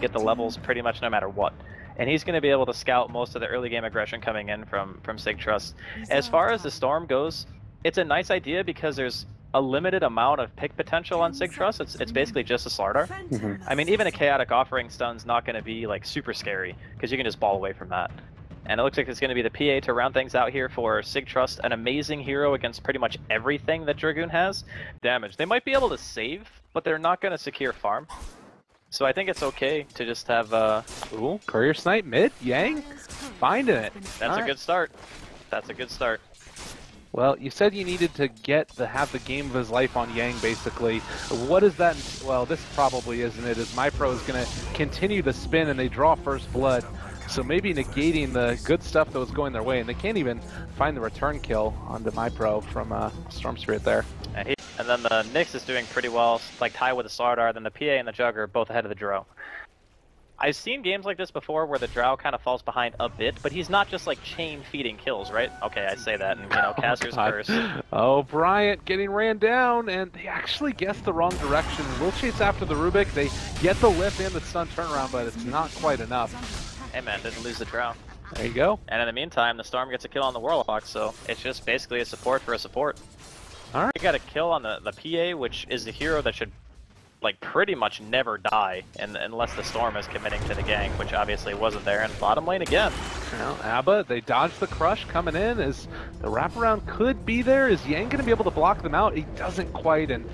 get the levels pretty much no matter what. And he's going to be able to scout most of the early game aggression coming in from Sig Trust. As far as the Storm goes, it's a nice idea because there's a limited amount of pick potential on Sig Trust. It's basically just a Slardar. I mean, even a Chaotic Offering stun's not going to be like super scary because you can just ball away from that. And it looks like it's going to be the PA to round things out here for Sig Trust, an amazing hero against pretty much everything that Dragoon has. Damage. They might be able to save, but they're not going to secure farm. So I think it's okay to just have Ooh, Courier Snipe mid, Yang, finding it. That's a good start. That's a good start. Well, you said you needed to have the game of his life on Yang, basically. What is that? Well, this probably isn't it, as MyPro is going to continue to spin and they draw first blood. So maybe negating the good stuff that was going their way, and they can't even find the return kill onto MyPro from Storm Spirit there. And then the Nyx is doing pretty well, like tie with the Slardar, then the PA and the Jugger are both ahead of the Drow. I've seen games like this before where the Drow kind of falls behind a bit, but he's not just like chain feeding kills, right? Okay, I say that, and you know, Caster's curse. Oh, Bryant getting ran down, and they actually guessed the wrong direction. Will chase after the Rubik. They get the lift and the stun turnaround, but it's not quite enough. Hey man, didn't lose the Drow. There you go. And in the meantime, the Storm gets a kill on the Warlock, so it's just basically a support for a support. Alright. We got a kill on the PA, which is the hero that should like pretty much never die unless the Storm is committing to the gank, which obviously wasn't there. And bottom lane again. Well, Abba, they dodged the crush coming in. As the wraparound could be there. Is Yang going to be able to block them out? He doesn't quite, and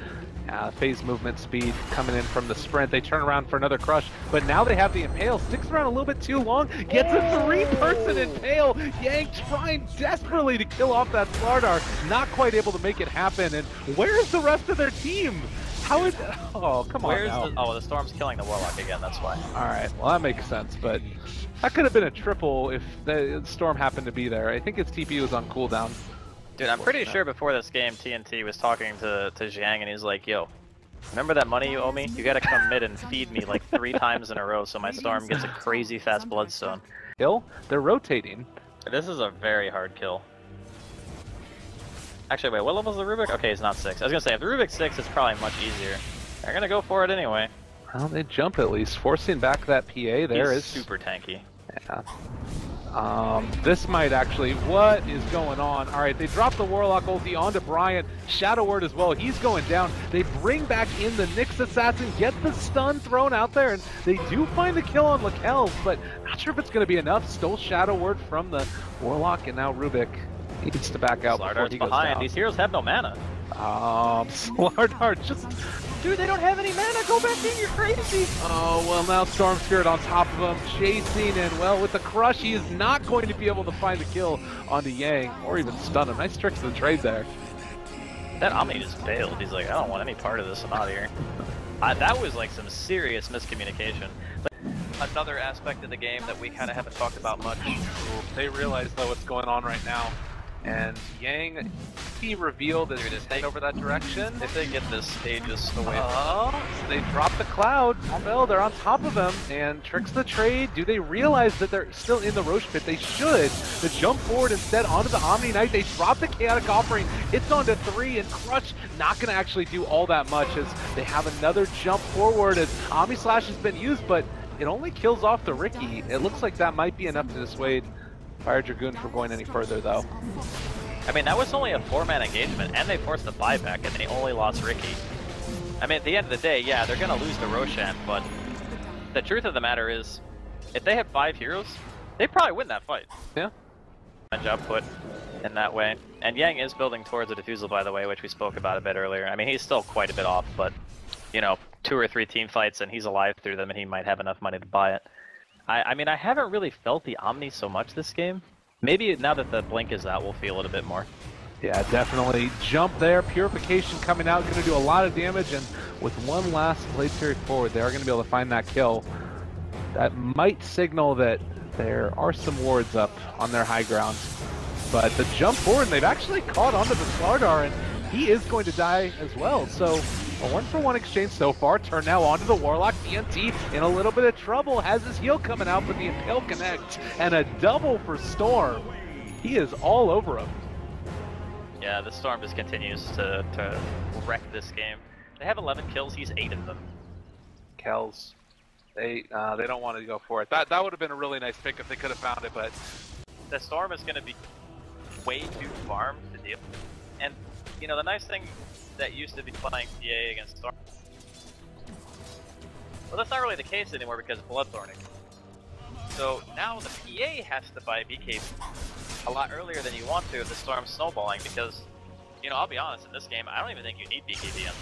phase movement speed coming in from the sprint. They turn around for another crush, but now they have the Impale. Sticks around a little bit too long. Gets a three-person Impale. Yang trying desperately to kill off that Slardar. Not quite able to make it happen. And where's the rest of their team? How is... Oh, come on now. The Storm's killing the Warlock again, that's why. Alright, well that makes sense, but that could have been a triple if the Storm happened to be there. I think his TP was on cooldown. Dude, I'm pretty sure before this game, TNT was talking to Zhang, and he's like, yo, remember that money you owe me? You gotta come mid and feed me like 3 times in a row so my Storm gets a crazy fast Bloodstone. Kill? They're rotating. This is a very hard kill. Actually, wait, what level is the Rubik? Okay, it's not 6. I was gonna say, if the Rubik's 6, it's probably much easier. They're gonna go for it anyway. Well, they jump at least, forcing back that PA there. He's super tanky. Yeah. This might actually... What is going on? Alright, they drop the Warlock ulti onto Bryant. Shadow Word as well. He's going down. They bring back in the Nyx Assassin, get the stun thrown out there, and they do find the kill on Lakelz, but not sure if it's going to be enough. Stole Shadow Word from the Warlock, and now Rubik needs to back out before he goes down. These heroes have no mana. Slardar just... Dude, they don't have any mana! Go back in, you're crazy! Oh, well now Storm Spirit on top of him, chasing, and well, with the crush, he is not going to be able to find the kill onto Yang, or even stun him. Nice tricks of the trade there. That Omni just bailed. He's like, I don't want any part of this, I'm out of here. That was like some serious miscommunication. Another aspect of the game that we kind of haven't talked about much. They realize though what's going on right now. And Yang, he revealed that he's heading over that direction. If they get this Aegis away so they drop the cloud. Well, they're on top of him and tricks the trade. Do they realize that they're still in the Roche pit? They should. To jump forward instead onto the Omni Knight. They drop the Chaotic Offering. It's onto 3, and Crush not going to actually do all that much as they have another jump forward as Omni Slash has been used, but it only kills off the Riki. It looks like that might be enough to dissuade Fire Dragoon from going any further, though. I mean, that was only a 4-man engagement, and they forced the buyback, and they only lost Riki. I mean, at the end of the day, yeah, they're gonna lose to Roshan, but the truth of the matter is, if they had 5 heroes, they'd probably win that fight. Yeah. Output in that way. And Yang is building towards a Diffusal, by the way, which we spoke about a bit earlier. I mean, he's still quite a bit off, but, you know, 2 or 3 team fights, and he's alive through them, and he might have enough money to buy it. I mean, I haven't really felt the Omni so much this game. Maybe now that the blink is out, we'll feel it a bit more. Yeah, definitely. Jump there, Purification coming out, going to do a lot of damage, and with one last blade period forward, they are going to be able to find that kill. That might signal that there are some wards up on their high ground. But the jump forward, and they've actually caught onto the Slardar, and he is going to die as well. So a 1-for-1 exchange so far. Turn now onto the Warlock. TNT in a little bit of trouble. Has his heal coming out, but the Impale connects. And a double for Storm. He is all over him. Yeah, the Storm just continues to wreck this game. They have 11 kills. He's 8 of them. Kells. They don't want to go for it. That would have been a really nice pick if they could have found it, but the Storm is going to be way too farmed to deal. And you know, the nice thing that used to be playing PA against Storm, well, that's not really the case anymore because of Bloodthorning. So now the PA has to buy BKB a lot earlier than you want to if the Storm's snowballing because, you know, I'll be honest, in this game, I don't even think you need BKB.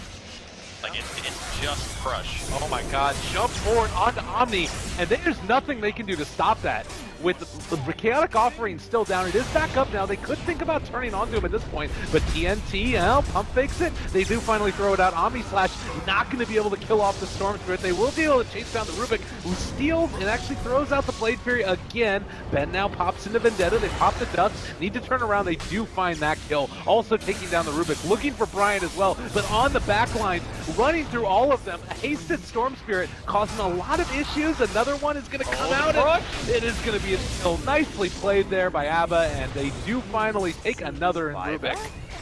Like, it's just crush. Oh my god, jump forward onto Omni, and there's nothing they can do to stop that. With the Chaotic Offering still down, it is back up now. They could think about turning onto him at this point, but TNT, pump fakes it. They do finally throw it out. Omni Slash not going to be able to kill off the Storm Spirit. They will be able to chase down the Rubik, who steals and actually throws out the Blade Fury again. Ben now pops into Vendetta. They pop the Ducks, need to turn around. They do find that kill. Also taking down the Rubik, looking for Bryant as well, but on the back line, running through all of them. A hasted Storm Spirit causing a lot of issues. Another one is going to come out, and it is going to be a kill. Nicely played there by ABBA, and they do finally take another in Rubik.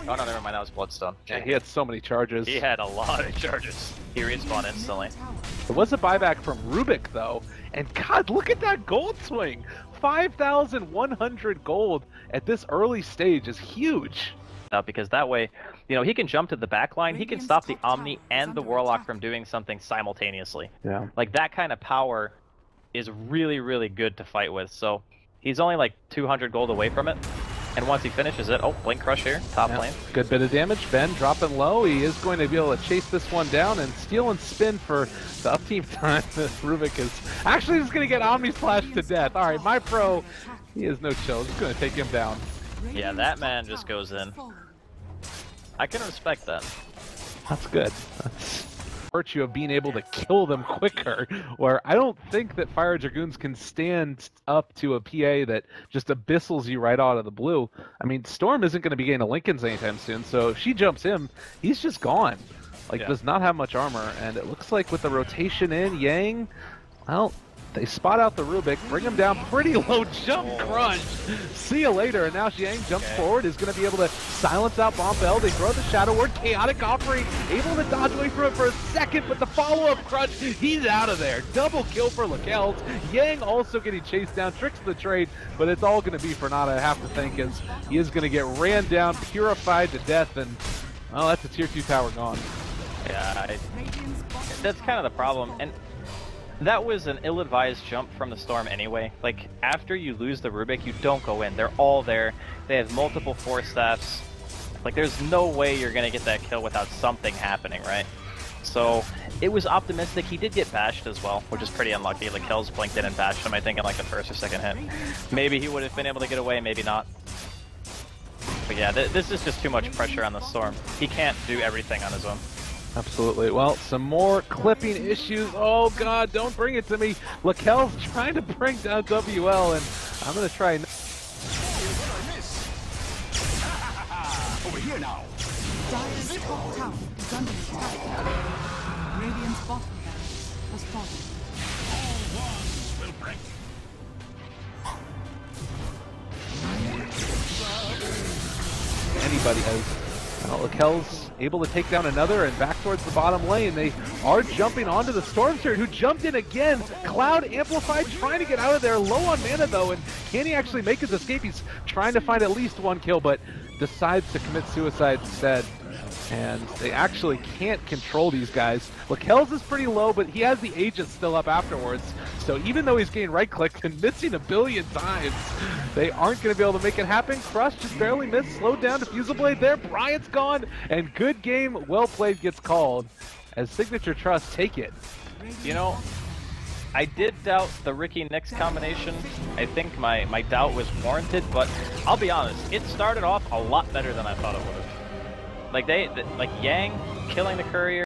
Oh no, never mind, that was Bloodstone. Yeah, he had so many charges. He had a lot of charges. He respawned instantly. It was a buyback from Rubik though, and God, look at that gold swing! 5,100 gold at this early stage is huge. Because that way, you know, he can jump to the back line, he can stop the Omni and the Warlock from doing something simultaneously. Yeah. Like, that kind of power is really, really good to fight with. So he's only like 200 gold away from it. And once he finishes it, oh, Blink Crush here, top lane. Good bit of damage. Ben dropping low. He is going to be able to chase this one down and steal and spin for the up team time. Rubik is actually just going to get Omni Slash to death. All right, my pro, he has no chill. Just going to take him down. Yeah, that man just goes in. I can respect that. That's good. That's virtue of being able to kill them quicker, where I don't think that Fire Dragoons can stand up to a PA that just abyssals you right out of the blue. I mean, Storm isn't going to be getting a Lincoln's anytime soon, so if she jumps him, he's just gone. Like, does not have much armor, and it looks like with the rotation in, Yang, well, they spot out the Rubik, bring him down pretty low, jump crunch. See you later, and now Yang jumps forward, is going to be able to silence out Bombell. They throw the Shadow Word, Chaotic Offering, able to dodge away from it for a second, but the follow-up crunch, he's out of there. Double kill for Mongolz. Yang also getting chased down, tricks the trade, but it's all going to be for Nada, I have to think, as he is going to get ran down, purified to death, and, well, that's a tier 2 tower gone. Yeah, that's kind of the problem, and that was an ill-advised jump from the Storm anyway. Like, after you lose the Rubik, you don't go in. They're all there. They have multiple Force Staffs. Like, there's no way you're going to get that kill without something happening, right? So, it was optimistic. He did get bashed as well, which is pretty unlucky. Like, Kells blinked in and bashed him, I think, in like the first or second hit. Maybe he would have been able to get away, maybe not. But yeah, this is just too much pressure on the Storm. He can't do everything on his own. Absolutely. Well, some more clipping issues. Oh god, don't bring it to me. Lakel's trying to bring down WL, and I'm going to try. Over here now. Dire's top tower is under attack. Radiant's bottom barracks has fallen. All wands will break. Anybody has. Lakel's able to take down another and back towards the bottom lane. They are jumping onto the Storm Spirit, who jumped in again. Cloud amplified, trying to get out of there. Low on mana though, and can he actually make his escape? He's trying to find at least one kill, but decides to commit suicide instead. And they actually can't control these guys. Lakel's is pretty low, but he has the Aegis still up afterwards. So even though he's getting right-clicked and missing a billion times, they aren't going to be able to make it happen. Crush just barely missed, slowed down, Diffusal Blade there, Bryant's gone, and good game, well played gets called as Signature Trust take it. You know, I did doubt the Ricky Nyx combination. I think my doubt was warranted, but I'll be honest, it started off a lot better than I thought it would have. Like like Yang killing the courier,